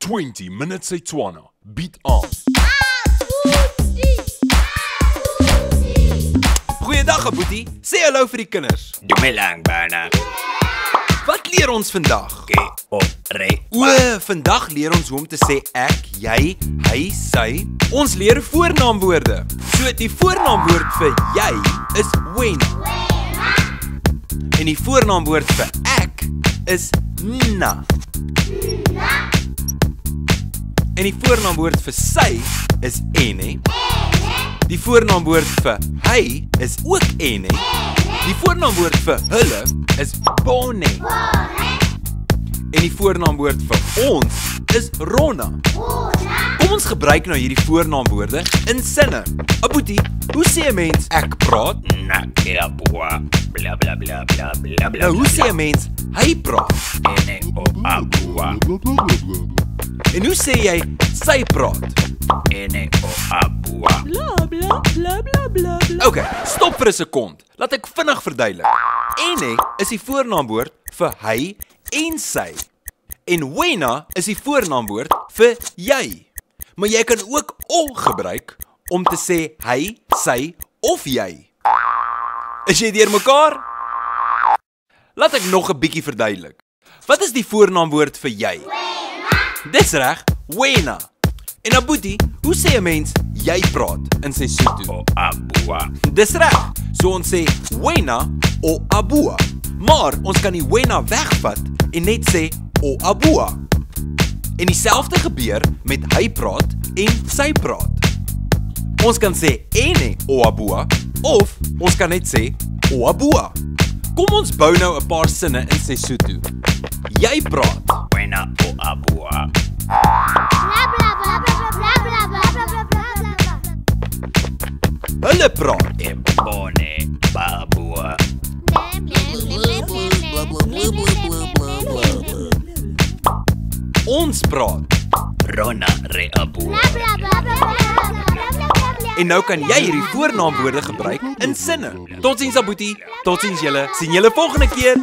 20 minutes Setswana. Bied aan. Goeiedag, Boetie. Sê hallo vir die kinders. Dumelang bana. Wat leer ons vandag? Ke op re. Vandag leer ons hoe om te sê ek, jy, hy, sy. Ons leer voornaamwoorde. So die voornaamwoord vir jy is wena. En die voornaamwoord vir ek is na. En die voornaamwoord vir sy is ene. Die voornaamwoord vir hy is ook ene. Die voornaamwoord vir hulle is bone. En die voornaamwoord vir ons is ronna. Kom ons gebruik nou hierdie voornaamwoorde in sinne. Aboetie, hoe sê 'n mens ek praat? Na ke abua. Bla bla bla bla bla bla. Nou hoe sê 'n mens hy praat? Ene o abua. En hoe sê jy sy praat? Ene o abua. Bla bla bla bla bla bla. Okay, stop vir 'n sekond. Laat ek vinnig verduidelik. Ene is die voornaamwoord vir hy en sy. En wena is die voornaamwoord vir jy. Maar jy kan ook o gebruik om te sê hy, sy of jy. Is jy deurmekaar? Laat ek nog 'n bietjie verduidelik. Wat is die voornaamwoord vir jy? Dis reg, wena. En Aboetie, hoe sê 'n mens jy praat in Sesotho? O abua. Dis reg. So ons sê wena o abua. Maar ons kan die wena wegvat en net sê o abua. En dieselfde gebeur met hy praat en sy praat. Ons kan sê ene o abua of ons kan net sê o abua. Kom ons bou nou 'n paar sinne in Sesotho. Jy praat. Wena o abua. Hulle praat. E bone babua. Ons praat. Rona re abua. En nou kan jy hierdie voornaamwoorde gebruik in sinne. Totsiens Aboetie. Totsiens julle. Sien julle volgende keer.